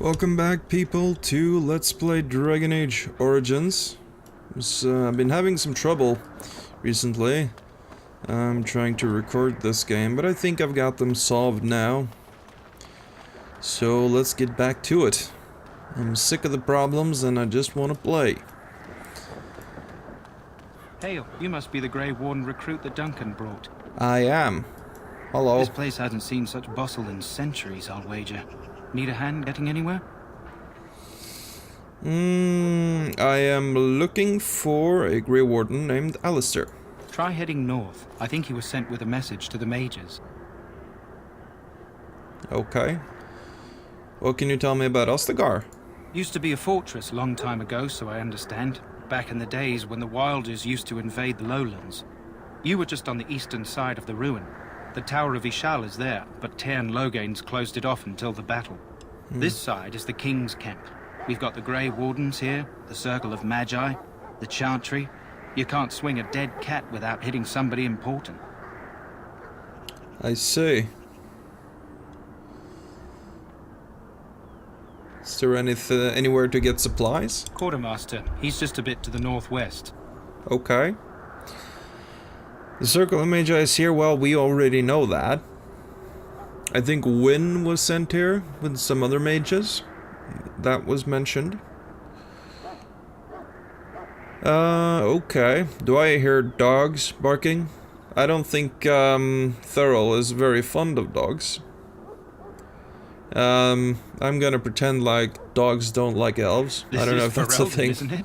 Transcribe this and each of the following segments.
Welcome back, people, to Let's Play Dragon Age Origins. I've been having some trouble recently. I'm trying to record this game, but I think I've got them solved now. So let's get back to it. I'm sick of the problems and I just want to play. Hail, you must be the Grey Warden recruit that Duncan brought. I am. Hello. This place hasn't seen such bustle in centuries, I'll wager. Need a hand getting anywhere? I am looking for a Grey Warden named Alistair. Try heading north. I think he was sent with a message to the mages. Okay. What can you tell me about Ostagar? Used to be a fortress a long time ago, so I understand. Back in the days when the Wilders used to invade the lowlands. You were just on the eastern side of the ruin. The Tower of Ishal is there, but Tairn Lowgain's closed it off until the battle. This side is the King's camp. We've got the Grey Wardens here, the Circle of Magi, the Chantry. You can't swing a dead cat without hitting somebody important. I see. Is there anywhere to get supplies? Quartermaster, he's just a bit to the northwest. Okay. The Circle of Magi is here. Well, we already know that. I think Wynn was sent here with some other mages. That was mentioned. Okay. Do I hear dogs barking? I don't think Thurl is very fond of dogs. I'm gonna pretend like dogs don't like elves. I don't know if that's a thing. Isn't it?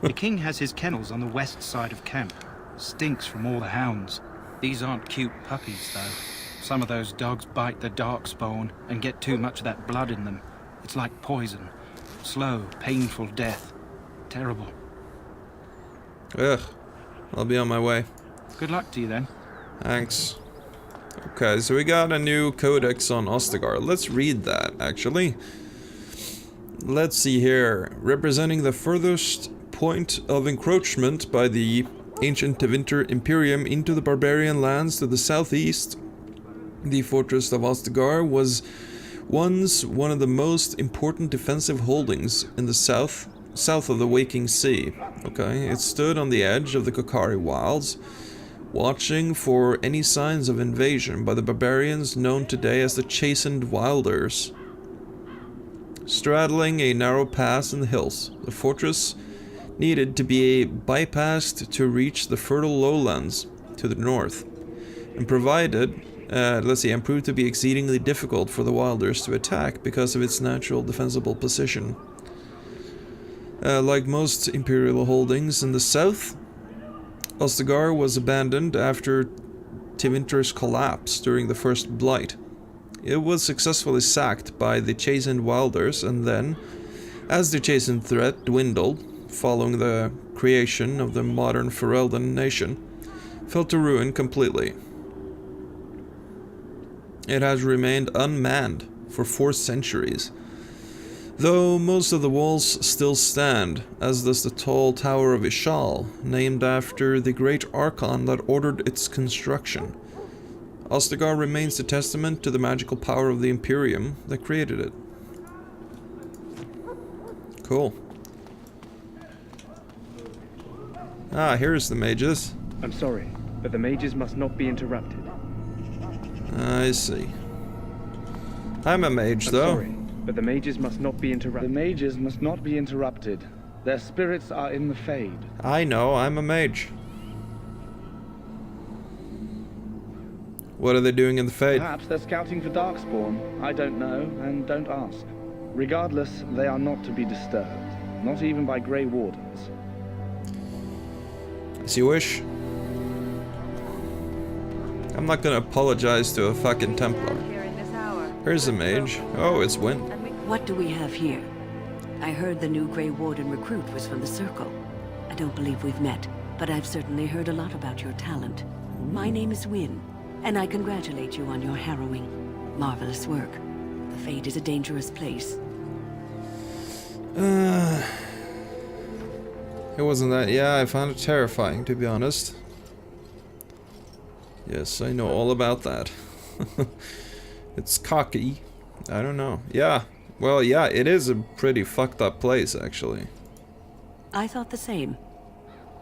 The king has his kennels on the west side of camp. Stinks from all the hounds. These aren't cute puppies, though. Some of those dogs bite the Darkspawn and get too much of that blood in them. It's like poison. Slow, painful death. Terrible. Ugh. I'll be on my way. Good luck to you, then. Thanks. Okay, so we got a new codex on Ostagar. Let's read that, actually. Let's see here. Representing the furthest point of encroachment by the ancient Tevinter Imperium into the barbarian lands to the southeast, the fortress of Ostagar was once one of the most important defensive holdings in the south of the Waking Sea. Okay, it stood on the edge of the Kokari Wilds, watching for any signs of invasion by the barbarians known today as the Chastened Wilders. Straddling a narrow pass in the hills, the fortress needed to be bypassed to reach the fertile lowlands to the north, and proved to be exceedingly difficult for the Wilders to attack because of its natural defensible position. Like most imperial holdings in the south, Ostagar was abandoned after Tevinter's collapse during the First Blight. It was successfully sacked by the Chastened Wilders, and then, as the Chastened threat dwindled, following the creation of the modern Ferelden nation, fell to ruin completely. It has remained unmanned for 4 centuries, though most of the walls still stand, as does the tall Tower of Ishal, named after the great Archon that ordered its construction. Ostagar remains a testament to the magical power of the Imperium that created it. Cool. Ah, here's the mages. I'm sorry, but the mages must not be interrupted. I see. I'm a mage, though. Sorry, but the mages must not be interrupted. The mages must not be interrupted. Their spirits are in the Fade. I know, I'm a mage. What are they doing in the Fade? Perhaps they're scouting for Darkspawn. I don't know, and don't ask. Regardless, they are not to be disturbed. Not even by Grey Wardens. As you wish. I'm not gonna apologize to a fucking Templar. Here's a mage. Oh, it's Wynn. What do we have here? I heard the new Grey Warden recruit was from the Circle. I don't believe we've met, but I've certainly heard a lot about your talent. My name is Wynn, and I congratulate you on your harrowing, marvelous work. The Fade is a dangerous place. It wasn't that. Yeah, I found it terrifying, to be honest. Yes, I know all about that. It's cocky. I don't know. Yeah, Well, yeah, it is a pretty fucked up place, actually. I thought the same.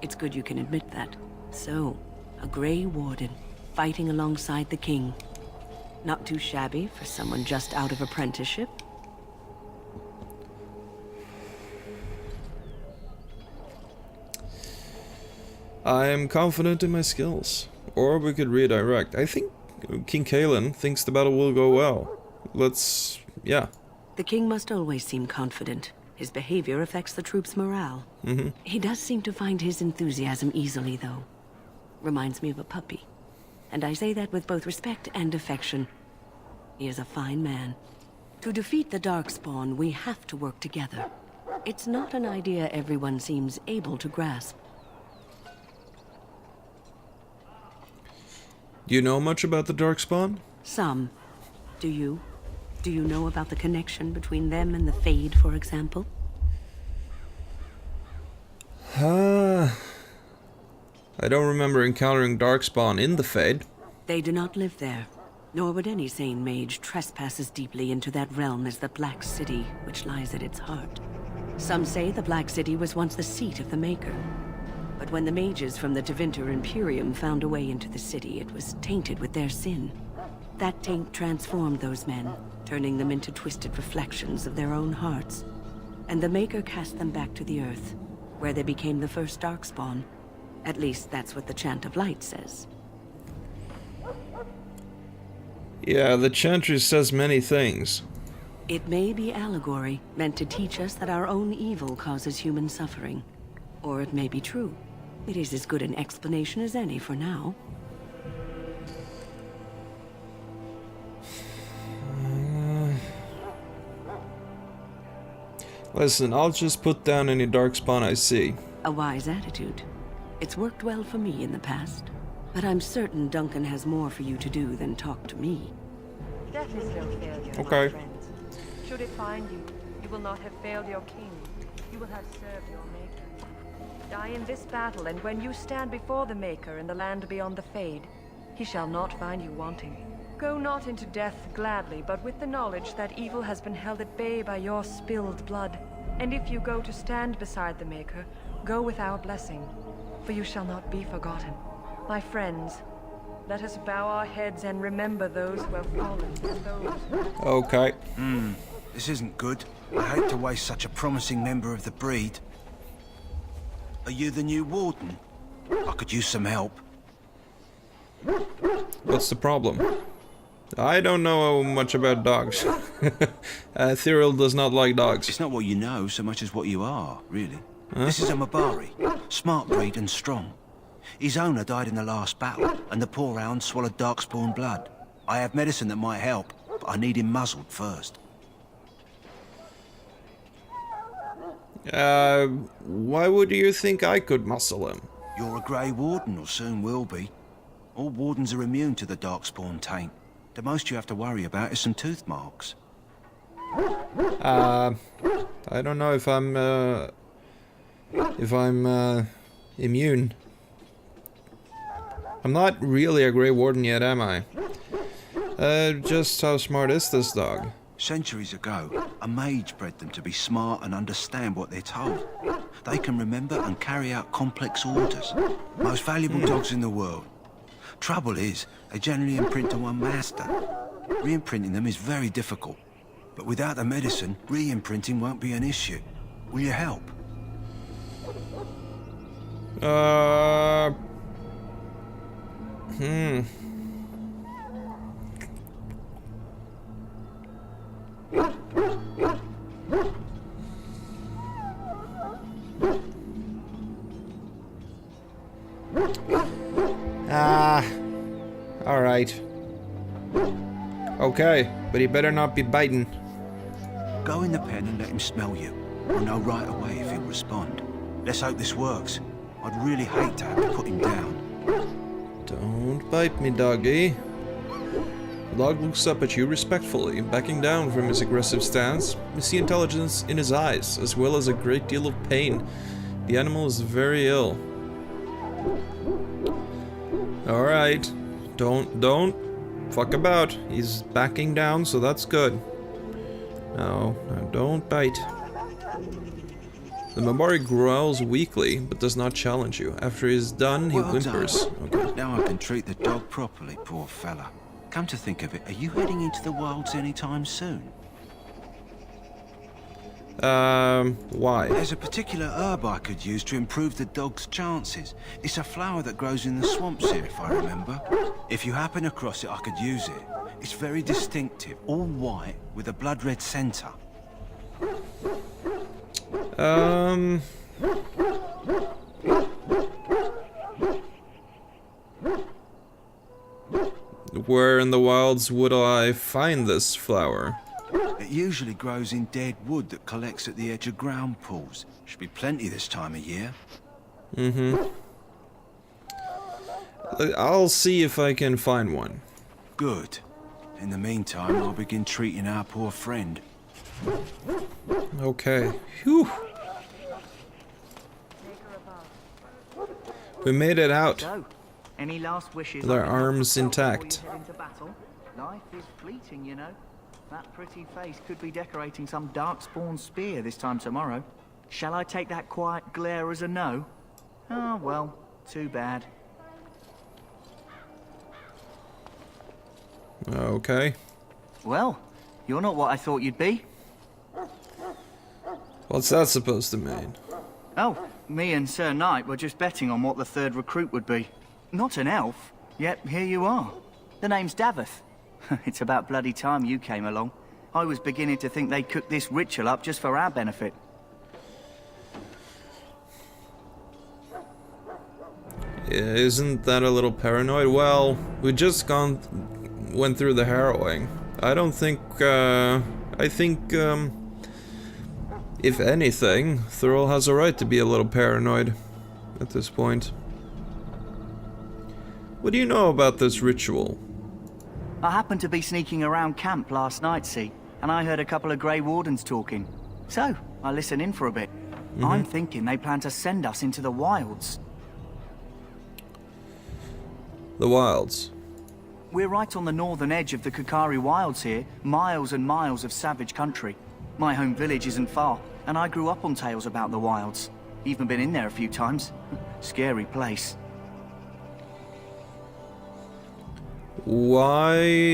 It's good you can admit that. So, a Grey Warden, fighting alongside the king. Not too shabby for someone just out of apprenticeship. I am confident in my skills. Or we could redirect. I think King Kalen thinks the battle will go well. Let's... yeah. The king must always seem confident. His behavior affects the troops' morale. He does seem to find his enthusiasm easily, though. Reminds me of a puppy. And I say that with both respect and affection. He is a fine man. To defeat the Darkspawn, we have to work together. It's not an idea everyone seems able to grasp. Do you know much about the Darkspawn? Some. Do you? Do you know about the connection between them and the Fade, for example? I don't remember encountering Darkspawn in the Fade. They do not live there. Nor would any sane mage trespass as deeply into that realm as the Black City, which lies at its heart. Some say the Black City was once the seat of the Maker. But when the mages from the Tevinter Imperium found a way into the city, it was tainted with their sin. That taint transformed those men, turning them into twisted reflections of their own hearts. And the Maker cast them back to the Earth, where they became the first Darkspawn. At least that's what the Chant of Light says. Yeah, the Chantry says many things. It may be allegory, meant to teach us that our own evil causes human suffering. Or it may be true. It is as good an explanation as any for now. Listen, I'll just put down any Darkspawn I see. A wise attitude. It's worked well for me in the past. But I'm certain Duncan has more for you to do than talk to me. Death is no failure, Okay. my friends. Should it find you, you will not have failed your king. You will have served your maker. Die in this battle, and when you stand before the Maker in the land beyond the Fade, he shall not find you wanting. Go not into death gladly, but with the knowledge that evil has been held at bay by your spilled blood. And if you go to stand beside the Maker, go with our blessing, for you shall not be forgotten. My friends, let us bow our heads and remember those who have fallen, and those... Okay. This isn't good. I hate to waste such a promising member of the breed. Are you the new warden? I could use some help. What's the problem? I don't know much about dogs. Ethereal does not like dogs. It's not what you know so much as what you are, really. This is a Mabari. Smart breed and strong. His owner died in the last battle, and the poor hound swallowed Darkspawn blood. I have medicine that might help, but I need him muzzled first. Why would you think I could muscle him? You're a Grey Warden, or soon will be. All wardens are immune to the Darkspawn taint. The most you have to worry about is some tooth marks. I don't know if I'm immune. I'm not really a Grey Warden yet, am I? Just how smart is this dog? Centuries ago, a mage bred them to be smart and understand what they're told. They can remember and carry out complex orders. Most valuable dogs in the world. Trouble is, they generally imprint to one master. Re-imprinting them is very difficult. But without the medicine, re-imprinting won't be an issue. Will you help? Alright. Okay, but he better not be biting. Go in the pen and let him smell you. We'll know right away if he'll respond. Let's hope this works. I'd really hate to have to put him down. Don't bite me, doggy. The dog looks up at you respectfully, backing down from his aggressive stance. You see intelligence in his eyes, as well as a great deal of pain. The animal is very ill. Alright. Don't fuck about. He's backing down, so that's good. No, no, don't bite. The Mabari growls weakly, but does not challenge you. After he's done, he Well whimpers. done. Okay. Now I can treat the dog properly, poor fella. Come to think of it, are you heading into the wilds anytime soon? Why? There's a particular herb I could use to improve the dog's chances. It's a flower that grows in the swamps here, if I remember. If you happen across it, I could use it. It's very distinctive, all white, with a blood-red centre. Where in the wilds would I find this flower? It usually grows in dead wood that collects at the edge of ground pools. Should be plenty this time of year. I'll see if I can find one. Good. In the meantime, I'll begin treating our poor friend. Okay. Whew. We made it out. So, any last wishes? With our I can arms before you intact. head into battle? Life is fleeting, you know. That pretty face could be decorating some Darkspawn spear this time tomorrow. Shall I take that quiet glare as a no? Oh, well, too bad. Okay. Well, you're not what I thought you'd be. What's that supposed to mean? Oh, me and Sir Knight were just betting on what the third recruit would be. Not an elf, yet here you are. The name's Davith. It's about bloody time you came along. I was beginning to think they cooked this ritual up just for our benefit. Isn't that a little paranoid? Well, we just went through the harrowing. I don't think, I think, if anything, Thurl has a right to be a little paranoid at this point. What do you know about this ritual? I happened to be sneaking around camp last night, see, and I heard a couple of Grey Wardens talking. So, I listened in for a bit. I'm thinking they plan to send us into the wilds. The wilds. We're right on the northern edge of the Kukari wilds here, miles and miles of savage country. My home village isn't far, and I grew up on tales about the wilds. Even been in there a few times. Scary place. Why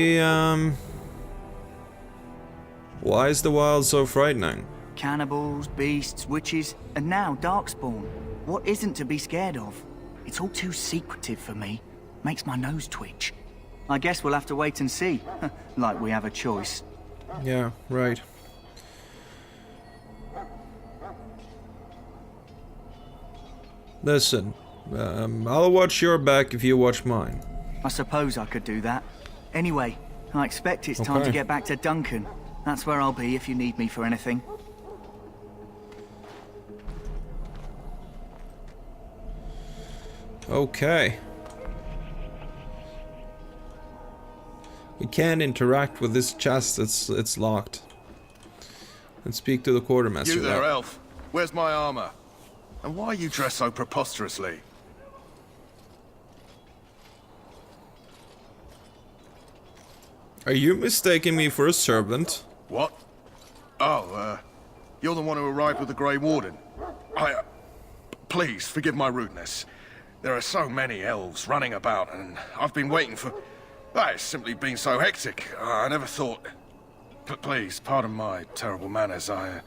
is the wild so frightening? Cannibals, beasts, witches, and now Darkspawn. What isn't to be scared of? It's all too secretive for me. Makes my nose twitch. I guess we'll have to wait and see. Like we have a choice. Yeah, right. Listen, I'll watch your back if you watch mine. I suppose I could do that. Anyway, I expect it's time to get back to Duncan. That's where I'll be if you need me for anything. Okay. We can't interact with this chest, it's locked. Let's speak to the Quartermaster. You there, now. elf. Where's my armor? And why are you dressed so preposterously? Are you mistaking me for a servant? What? Oh, you're the one who arrived with the Grey Warden. Please, forgive my rudeness. There are so many elves running about, and I've been waiting for... It's simply been so hectic. I never thought... Please, pardon my terrible manners. I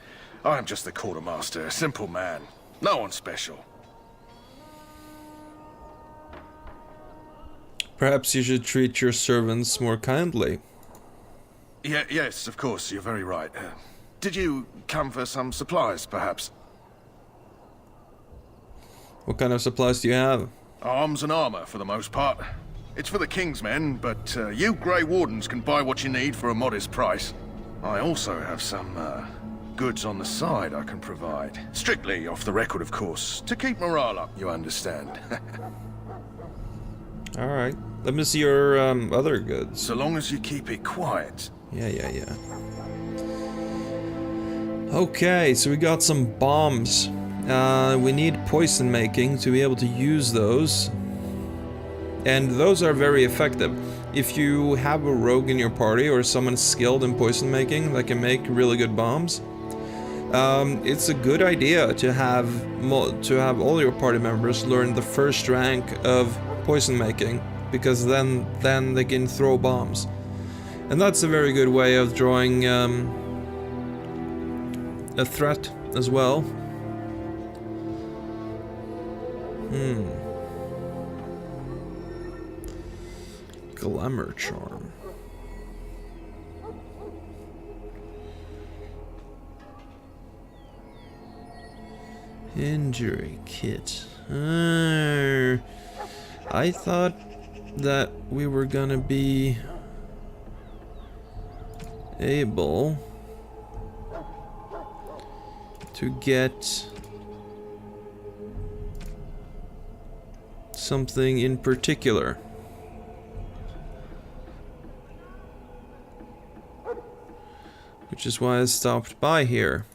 am just the Quartermaster, a simple man. No one special. Perhaps you should treat your servants more kindly. Yes, of course, you're very right. Did you come for some supplies, perhaps? What kind of supplies do you have? Arms and armor, for the most part. It's for the King's men, but you Grey Wardens can buy what you need for a modest price. I also have some goods on the side I can provide. Strictly off the record, of course, to keep morale up, you understand. Alright, let me see your other goods. So long as you keep it quiet. Yeah. Okay, so we got some bombs. We need poison making to be able to use those. And those are very effective. if you have a rogue in your party or someone skilled in poison making that can make really good bombs, it's a good idea to have all your party members learn the first rank of poison making, because then they can throw bombs, and that's a very good way of drawing a threat as well. Glamour charm. Injury kit. I thought that we were gonna be able to get something in particular. Which is why I stopped by here.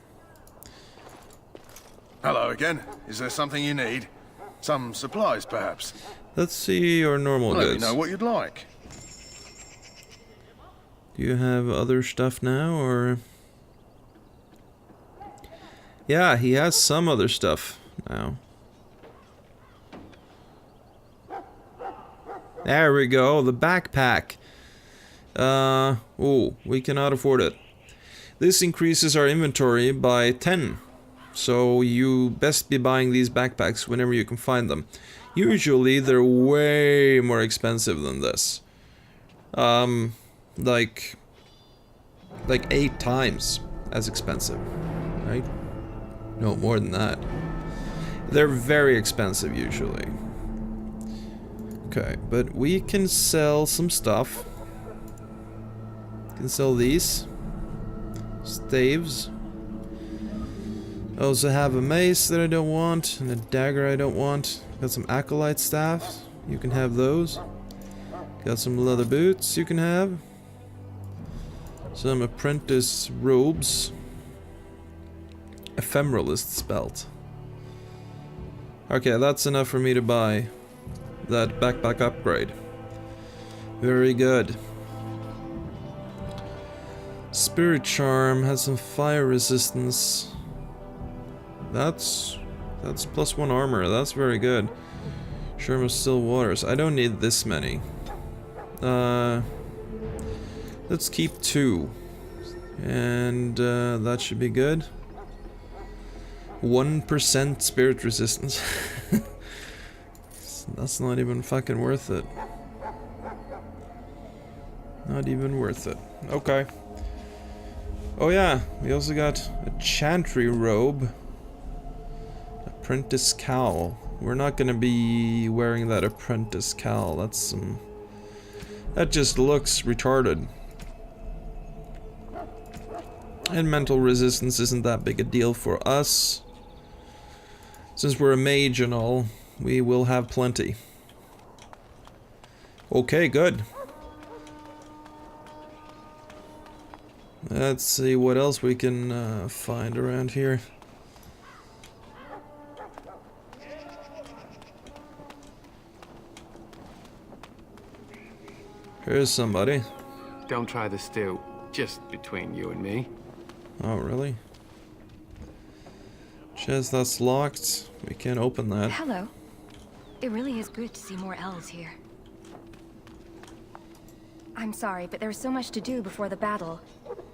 Hello again. Is there something you need? Some supplies, perhaps? Let's see your normal Let me goods. know what you'd like. Do you have other stuff now, or...? Yeah, he has some other stuff now. There we go, the backpack. Oh, we cannot afford it. This increases our inventory by 10. So you best be buying these backpacks whenever you can find them. Usually they're way more expensive than this. Like 8 times as expensive, right? No, more than that. They're very expensive usually. Okay, but we can sell some stuff. We can sell these staves. I also have a mace that I don't want, and a dagger I don't want. Got some acolyte staffs, you can have those. Got some leather boots you can have. Some apprentice robes. Ephemeralist's belt. Okay, that's enough for me to buy that backpack upgrade. Very good. Spirit charm has some fire resistance. That's +1 armor. That's very good. Charm of still waters. I don't need this many. Let's keep 2. And that should be good. 1% spirit resistance. That's not even fucking worth it. Not even worth it. Okay. Oh yeah, we also got a chantry robe. Apprentice cowl. We're not gonna be wearing that apprentice cowl. That's some... That just looks retarded. And mental resistance isn't that big a deal for us. Since we're a mage and all, we will have plenty. Okay, good. Let's see what else we can find around here. Here's somebody. Don't try the stew. Just between you and me. Oh, really? Chest that's locked. We can't open that. Hello. It really is good to see more elves here. I'm sorry, but there's so much to do before the battle.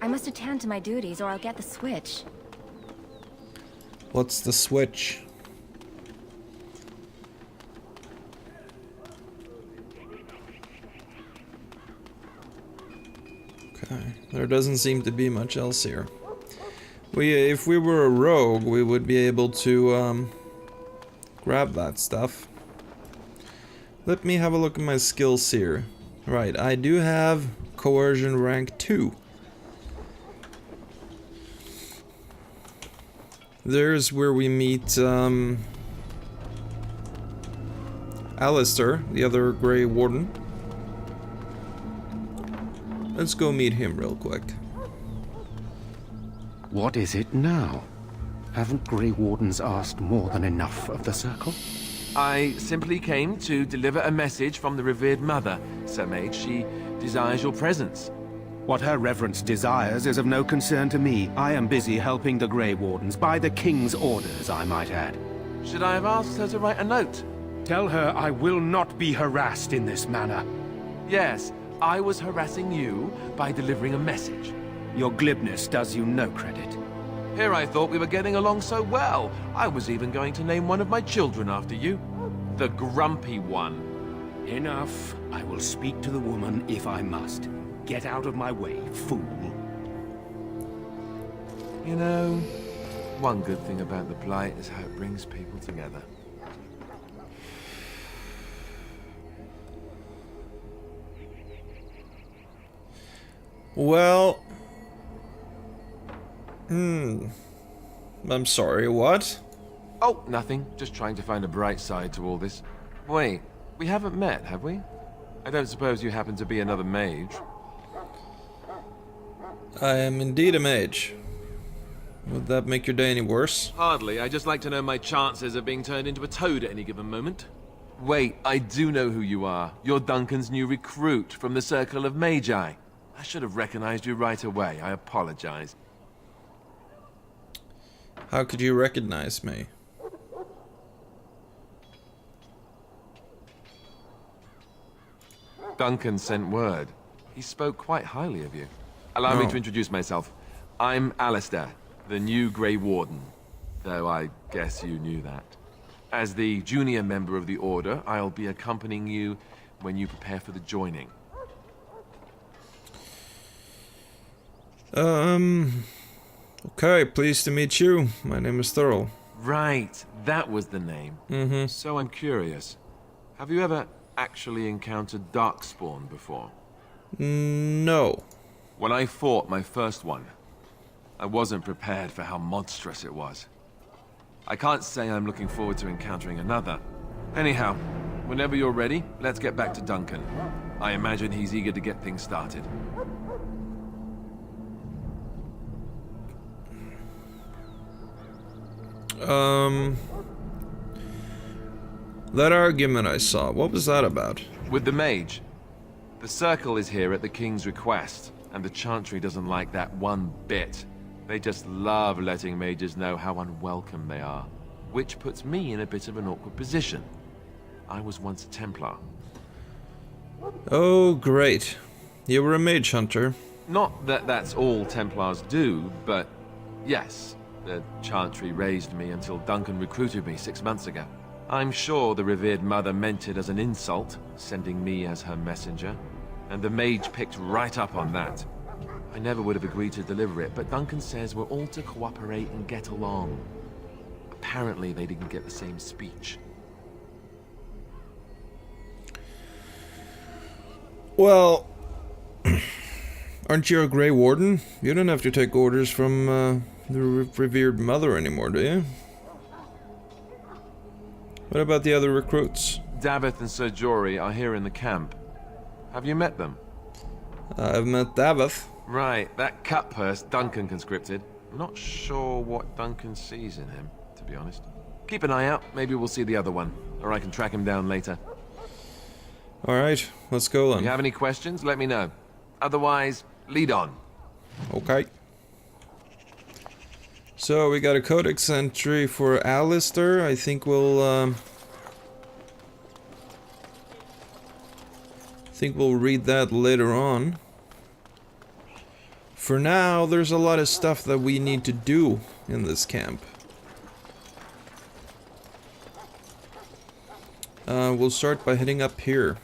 I must attend to my duties or I'll get the switch. What's the switch? Okay, there doesn't seem to be much else here. If we were a rogue, we would be able to grab that stuff. Let me have a look at my skills here. Right, I do have coercion rank 2. There's where we meet Alistair, the other Grey Warden. Let's go meet him real quick. What is it now? Haven't Grey Wardens asked more than enough of the Circle? I simply came to deliver a message from the revered mother, Sir Mage. She desires your presence. What her reverence desires is of no concern to me. I am busy helping the Grey Wardens, by the King's orders, I might add. Should I have asked her to write a note? Tell her I will not be harassed in this manner. Yes, I was harassing you by delivering a message. Your glibness does you no credit. Here I thought we were getting along so well. I was even going to name one of my children after you. The Grumpy One. Enough. I will speak to the woman if I must. Get out of my way, fool. You know, one good thing about the Blight is how it brings people together. Well... I'm sorry, what? Oh, nothing. Just trying to find a bright side to all this. Wait, we haven't met, have we? I don't suppose you happen to be another mage? I am indeed a mage. Would that make your day any worse? Hardly. I'd just like to know my chances of being turned into a toad at any given moment. Wait, I do know who you are. You're Duncan's new recruit from the Circle of Magi. I should have recognized you right away. I apologize. How could you recognize me? Duncan sent word. He spoke quite highly of you. Allow me to introduce myself. I'm Alistair, the new Grey Warden. Though I guess you knew that. As the junior member of the Order, I'll be accompanying you when you prepare for the joining. Okay, pleased to meet you. My name is Thurl. Right, that was the name. So I'm curious. Have you ever actually encountered Darkspawn before? No. When I fought my first one, I wasn't prepared for how monstrous it was. I can't say I'm looking forward to encountering another. Anyhow, whenever you're ready, let's get back to Duncan. I imagine he's eager to get things started. That argument I saw, what was that about? With the mage. The Circle is here at the King's request, and the Chantry doesn't like that one bit. They just love letting mages know how unwelcome they are, which puts me in a bit of an awkward position. I was once a Templar. Oh, great. You were a mage hunter. Not that that's all Templars do, but yes, the Chantry raised me until Duncan recruited me 6 months ago. I'm sure the revered mother meant it as an insult, sending me as her messenger, and the mage picked right up on that. I never would have agreed to deliver it, but Duncan says we're all to cooperate and get along. Apparently they didn't get the same speech. Well, aren't you a Grey Warden? You don't have to take orders from the revered mother anymore, do you? What about the other recruits? Davith and Sir Jory are here in the camp. Have you met them? I've met Davith. Right, that cut purse Duncan conscripted. Not sure what Duncan sees in him, to be honest. Keep an eye out, maybe we'll see the other one. Or I can track him down later. Alright, let's go then. If you have any questions, let me know. Otherwise, lead on. Okay. So we got a Codex entry for Alistair. I think we'll read that later on. For now, there's a lot of stuff that we need to do in this camp. We'll start by heading up here.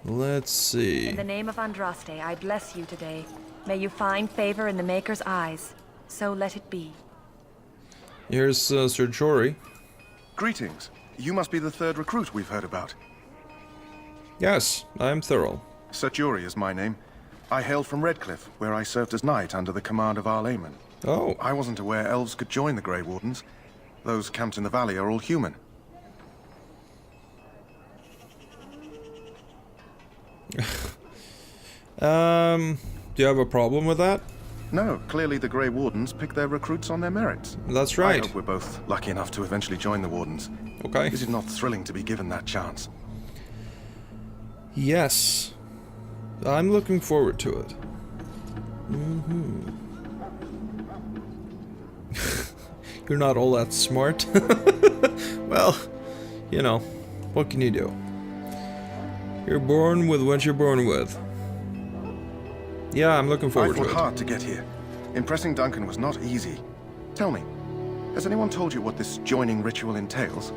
Let's see. In the name of Andraste, I bless you today. May you find favor in the Maker's eyes. So let it be. Here's Sir Jory. Greetings. You must be the third recruit we've heard about. Yes, I'm Thurl. Sir Jory is my name. I hail from Redcliffe, where I served as knight under the command of our layman. Oh. I wasn't aware elves could join the Grey Wardens. Those camped in the valley are all human. Do you have a problem with that? No, clearly the Grey Wardens pick their recruits on their merits. That's I right. hope we're both lucky enough to eventually join the Wardens. Okay. Is it not thrilling to be given that chance? Yes. I'm looking forward to it. You're not all that smart. Well, you know, what can you do? You're born with what you're born with. Yeah, I'm looking forward to I it. fought hard to get here. Impressing Duncan was not easy. Tell me, has anyone told you what this joining ritual entails?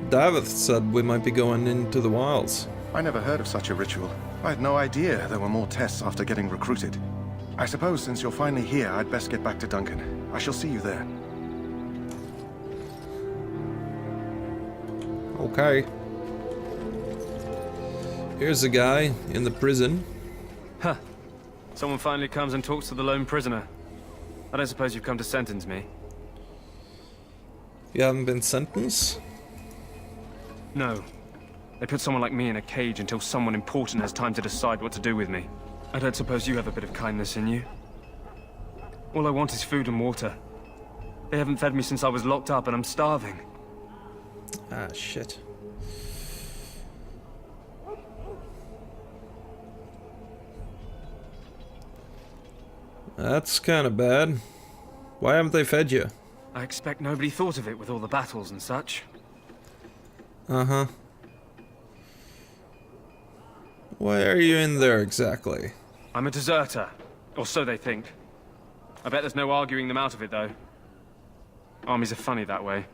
Davith said we might be going into the wilds. I never heard of such a ritual. I had no idea there were more tests after getting recruited. I suppose since you're finally here, I'd best get back to Duncan. I shall see you there. Okay. Here's a guy in the prison. Huh. Someone finally comes and talks to the lone prisoner. I don't suppose you've come to sentence me? You haven't been sentenced? No. They put someone like me in a cage until someone important has time to decide what to do with me. I don't suppose you have a bit of kindness in you? All I want is food and water. They haven't fed me since I was locked up and I'm starving. Ah, shit. That's kind of bad. Why haven't they fed you? I expect nobody thought of it with all the battles and such. Uh-huh. Why are you in there exactly? I'm a deserter. Or so they think. I bet there's no arguing them out of it, though. Armies are funny that way.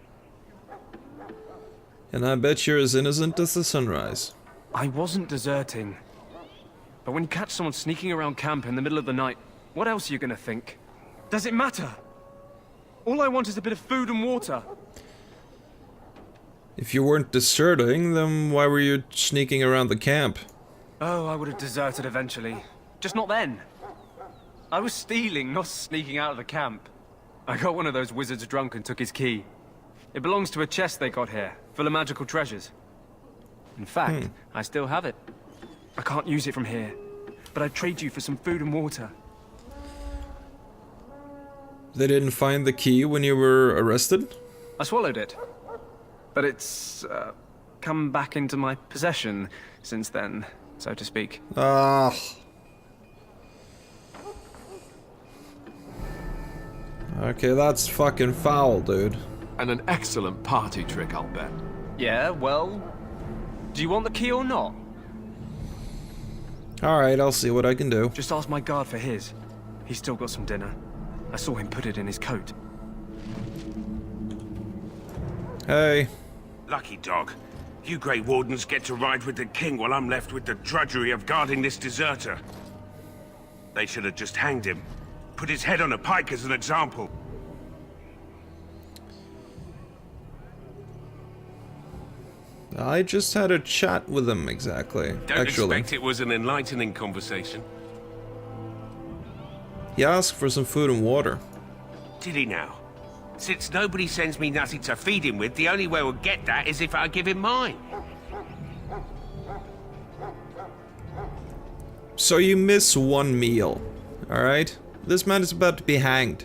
And I bet you're as innocent as the sunrise. I wasn't deserting. But when you catch someone sneaking around camp in the middle of the night, what else are you gonna think? Does it matter? All I want is a bit of food and water. If you weren't deserting, then why were you sneaking around the camp? Oh, I would have deserted eventually. Just not then. I was stealing, not sneaking out of the camp. I got one of those wizards drunk and took his key. It belongs to a chest they got here, full of magical treasures. In fact, I still have it. I can't use it from here, but I'd trade you for some food and water. They didn't find the key when you were arrested? I swallowed it. But it's, come back into my possession since then, so to speak. Ah. Okay, that's fucking foul, dude. And an excellent party trick, I'll bet. Yeah, well... Do you want the key or not? Alright, I'll see what I can do. Just ask my guard for his. He's still got some dinner. I saw him put it in his coat. Hey. Lucky dog. You Grey Wardens get to ride with the king while I'm left with the drudgery of guarding this deserter. They should have just hanged him. Put his head on a pike as an example. I just had a chat with him, exactly. Don't actually. expect it was an enlightening conversation. He asked for some food and water. Did he now? Since nobody sends me nothing to feed him with, the only way we'll get that is if I give him mine. So you miss one meal, alright? This man is about to be hanged.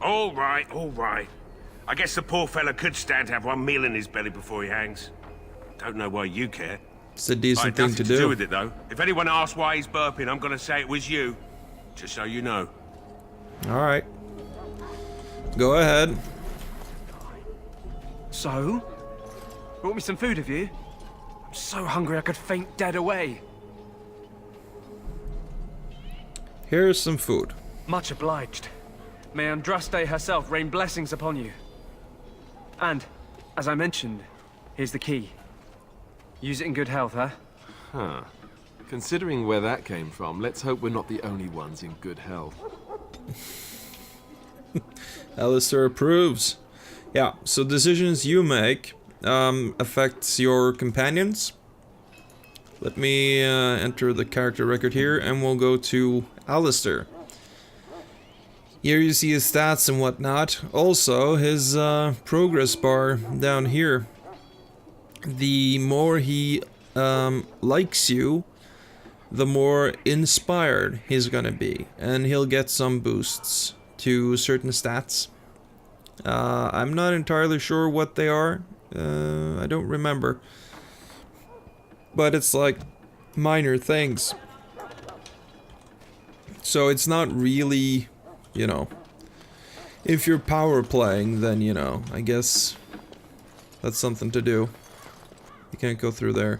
All right, all right. I guess the poor fella could stand to have one meal in his belly before he hangs. Don't know why you care. It's a decent thing to Nothing to do do. with it, though. If anyone asks why he's burping, I'm gonna say it was you. Just so you know. Alright. Go ahead. So? Brought me some food, have you? I'm so hungry I could faint dead away. Here's some food. Much obliged. May Andraste herself rain blessings upon you. And, as I mentioned, here's the key. Use it in good health, huh? Huh. Considering where that came from, let's hope we're not the only ones in good health. Alistair approves. Yeah, so decisions you make affects your companions. Let me enter the character record here, and we'll go to Alistair. Here you see his stats and whatnot. Also, his progress bar down here. The more he likes you, the more inspired he's gonna be, and he'll get some boosts to certain stats. I'm not entirely sure what they are. I don't remember. But it's like minor things. So it's not really, you know, if you're power playing, then, you know, I guess that's something to do. You can't go through there.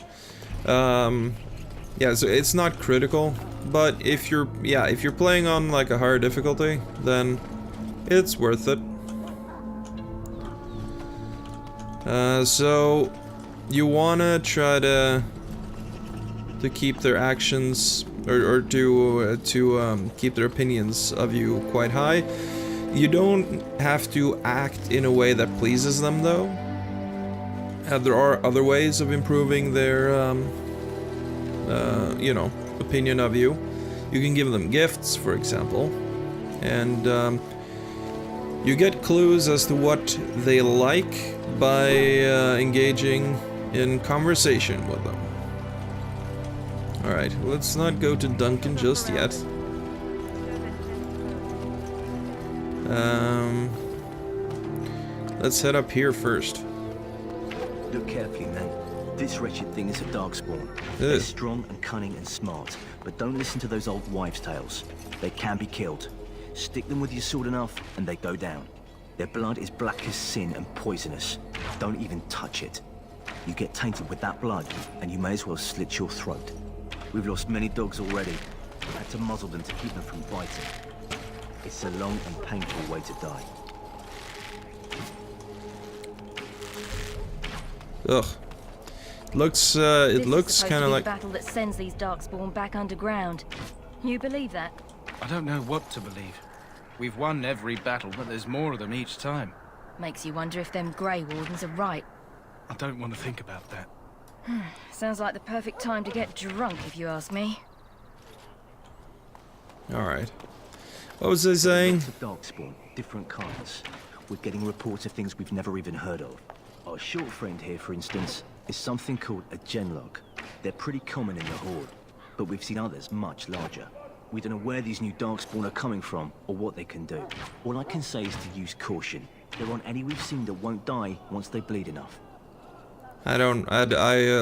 Yeah, so it's not critical, but if you're playing on like a higher difficulty, then it's worth it. So you wanna try to keep their actions or to keep their opinions of you quite high. You don't have to act in a way that pleases them, though. There are other ways of improving their you know, opinion of you. You can give them gifts, for example, and you get clues as to what they like by engaging in conversation with them. Alright, let's not go to Duncan just yet. Let's head up here first. Look carefully, man. This wretched thing is a Darkspawn. They're strong and cunning and smart, but don't listen to those old wives' tales. They can be killed. Stick them with your sword enough, and they go down. Their blood is black as sin and poisonous. Don't even touch it. You get tainted with that blood, and you may as well slit your throat. We've lost many dogs already. We had to muzzle them to keep them from biting. It's a long and painful way to die. Ugh. It looks kind of like the battle that sends these Darkspawn back underground. You believe that? I don't know what to believe. We've won every battle, but there's more of them each time. Makes you wonder if them Grey Wardens are right. I don't want to think about that. Sounds like the perfect time to get drunk, if you ask me. Alright. What was I saying? Lots of Darkspawn, different kinds. We're getting reports of things we've never even heard of. Our short friend here, for instance, is something called a genlog. They're pretty common in the Horde, but we've seen others much larger. We don't know where these new Darkspawn are coming from, or what they can do. All I can say is to use caution. There aren't any we've seen that won't die once they bleed enough. I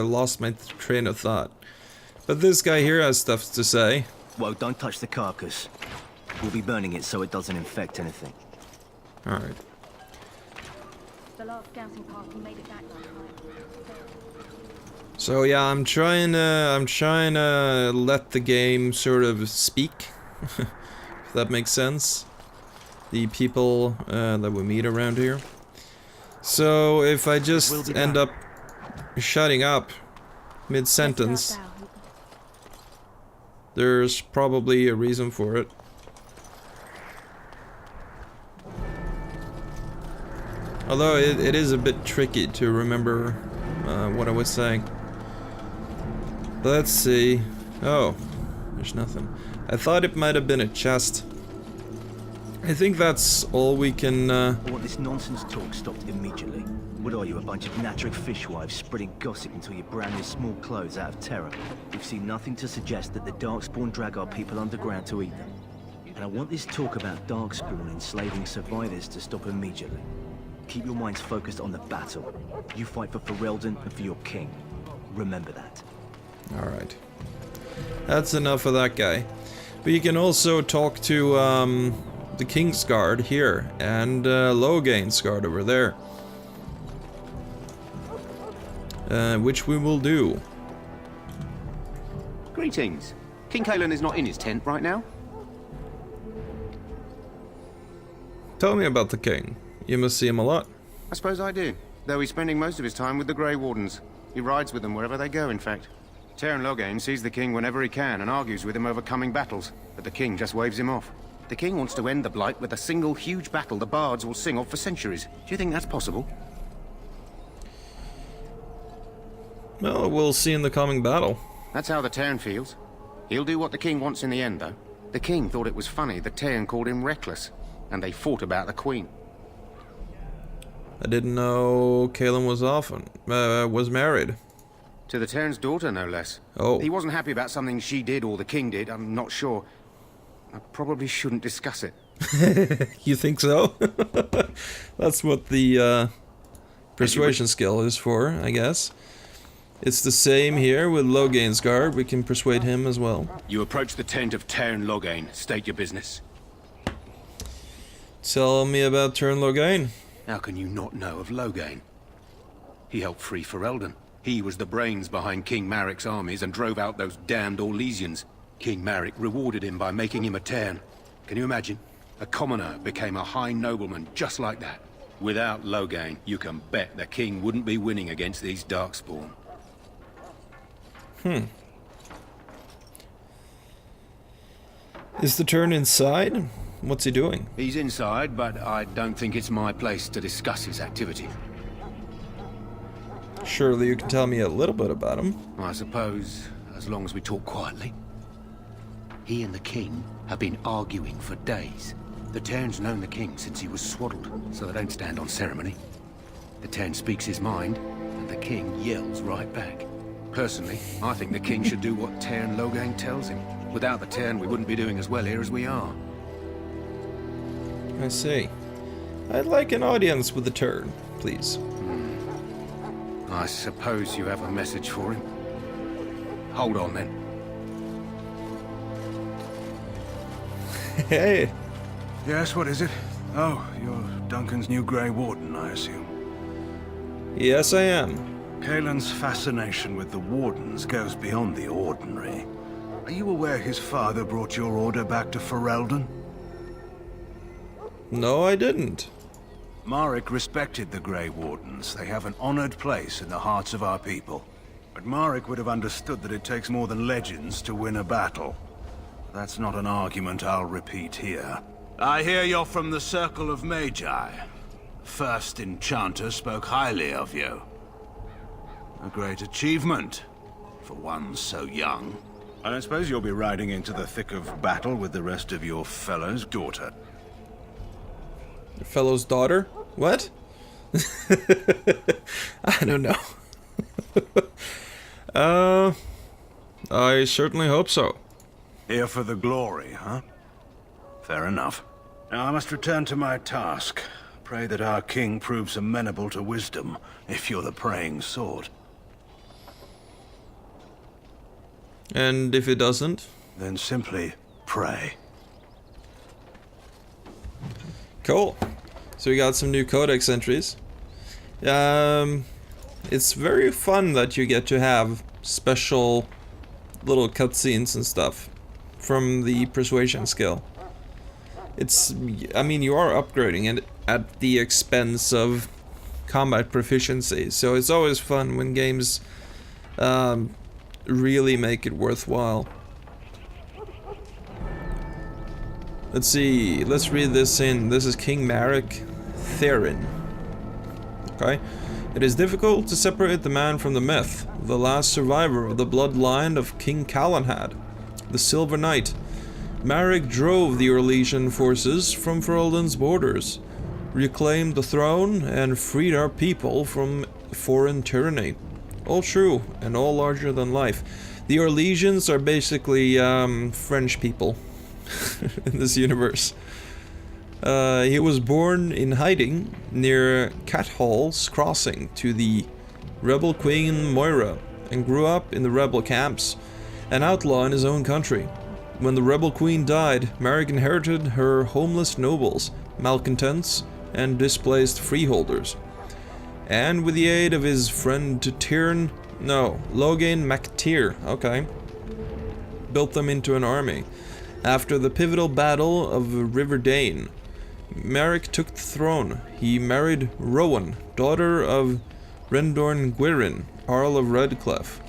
lost my train of thought. But this guy here has stuff to say. Well, don't touch the carcass. We'll be burning it so it doesn't infect anything. Alright. The last scouting party made it back last night. So yeah, I'm trying to let the game sort of speak, if that makes sense. The people that we meet around here. So if I just end up shutting up mid-sentence, there's probably a reason for it. Although it is a bit tricky to remember what I was saying. Let's see. Oh, there's nothing. I thought it might have been a chest. I think that's all we can... I want this nonsense talk stopped immediately. What are you, a bunch of Natric fishwives spreading gossip until you brand your small clothes out of terror? We've seen nothing to suggest that the Darkspawn drag our people underground to eat them. And I want this talk about Darkspawn enslaving survivors to stop immediately. Keep your minds focused on the battle. You fight for Ferelden and for your king. Remember that. Alright. That's enough of that guy. But you can also talk to the King's Guard here and Lowgain's Guard over there. Which we will do. Greetings. King Kalen is not in his tent right now. Tell me about the king. You must see him a lot. I suppose I do, though he's spending most of his time with the Grey Wardens. He rides with them wherever they go, in fact. Teyrn Lowgain sees the king whenever he can and argues with him over coming battles, but the king just waves him off. The king wants to end the Blight with a single huge battle the bards will sing of for centuries. Do you think that's possible? Well, we'll see in the coming battle. That's how the Teyrn feels. He'll do what the king wants in the end, though. The king thought it was funny that Teyrn called him reckless, and they fought about the queen. I didn't know Kalen was was married. To the Terran's daughter, no less. Oh. He wasn't happy about something she did or the king did, I'm not sure. I probably shouldn't discuss it. You think so? That's what the persuasion skill is for, I guess. It's the same here with Lowgain's guard. We can persuade him as well. You approach the tent of Terran Lowgain. State your business. Tell me about Terran Lowgain. How can you not know of Lowgain? He helped free Ferelden. He was the brains behind King Marik's armies and drove out those damned Orlesians. King Marik rewarded him by making him a Terran. Can you imagine? A commoner became a high nobleman just like that. Without Lowgain, you can bet the king wouldn't be winning against these Darkspawn. Is the Terran inside? What's he doing? He's inside, but I don't think it's my place to discuss his activity. Surely you can tell me a little bit about him. I suppose, as long as we talk quietly. He and the king have been arguing for days. The Terran's known the king since he was swaddled, so they don't stand on ceremony. The Terran speaks his mind, and the king yells right back. Personally, I think the king should do what Terran Lowgain tells him. Without the Terran, we wouldn't be doing as well here as we are. I see. I'd like an audience with the Terran, please. I suppose you have a message for him. Hold on, then. Hey. Yes, what is it? Oh, you're Duncan's new Grey Warden, I assume. Yes, I am. Kaelin's fascination with the Wardens goes beyond the ordinary. Are you aware his father brought your order back to Ferelden? No, I didn't. Marik respected the Grey Wardens. They have an honored place in the hearts of our people. But Marik would have understood that it takes more than legends to win a battle. That's not an argument I'll repeat here. I hear you're from the Circle of Magi. First Enchanter spoke highly of you. A great achievement, for one so young. I don't suppose you'll be riding into the thick of battle with the rest of your fellows' daughter. Your fellow's daughter? What? I don't know. I certainly hope so. Here for the glory, huh? Fair enough. Now I must return to my task. Pray that our king proves amenable to wisdom, if you're the praying sword. And if it doesn't? Then simply pray. Cool. So we got some new Codex entries. It's very fun that you get to have special little cutscenes and stuff from the persuasion skill. It's, I mean, you are upgrading it at the expense of combat proficiency, so it's always fun when games really make it worthwhile. Let's see, let's read this in. This is King Marik Therin. Okay. It is difficult to separate the man from the myth, the last survivor of the bloodline of King Calanhad, the Silver Knight. Marik drove the Orlesian forces from Ferelden's borders, reclaimed the throne, and freed our people from foreign tyranny. All true, and all larger than life. The Orlesians are basically French people in this universe. He was born in hiding near Cathall's crossing to the rebel queen Moira, and grew up in the rebel camps, an outlaw in his own country. When the rebel queen died, Marik inherited her homeless nobles, malcontents, and displaced freeholders. And with the aid of his friend Lowgain MacTyr, okay, built them into an army. After the pivotal battle of River Dane, Marik took the throne. He married Rowan, daughter of Rendorn Gwyryn, Earl of Redcliffe,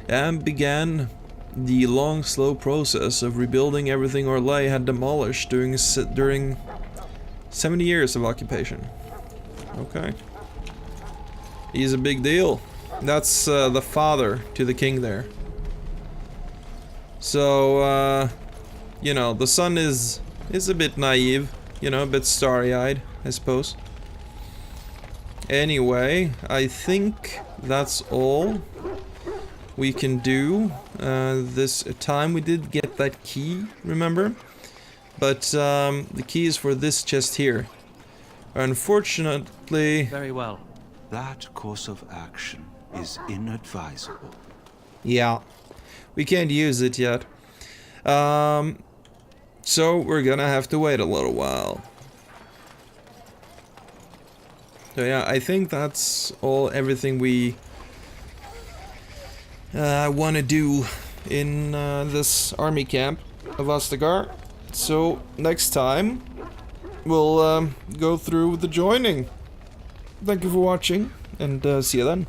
and began the long, slow process of rebuilding everything Orlais had demolished during 70 years of occupation. Okay. He's a big deal. That's the father to the king there. So, you know, the son is a bit naive, you know, a bit starry-eyed, I suppose. Anyway, I think that's all. we can do this time. We did get that key, remember? But the key is for this chest here. Unfortunately... Very well. That course of action is inadvisable. Yeah, we can't use it yet. So we're gonna have to wait a little while. So yeah, I think that's everything we want to do in this army camp of Ostagar. So next time we'll go through the joining. Thank you for watching, and see you then.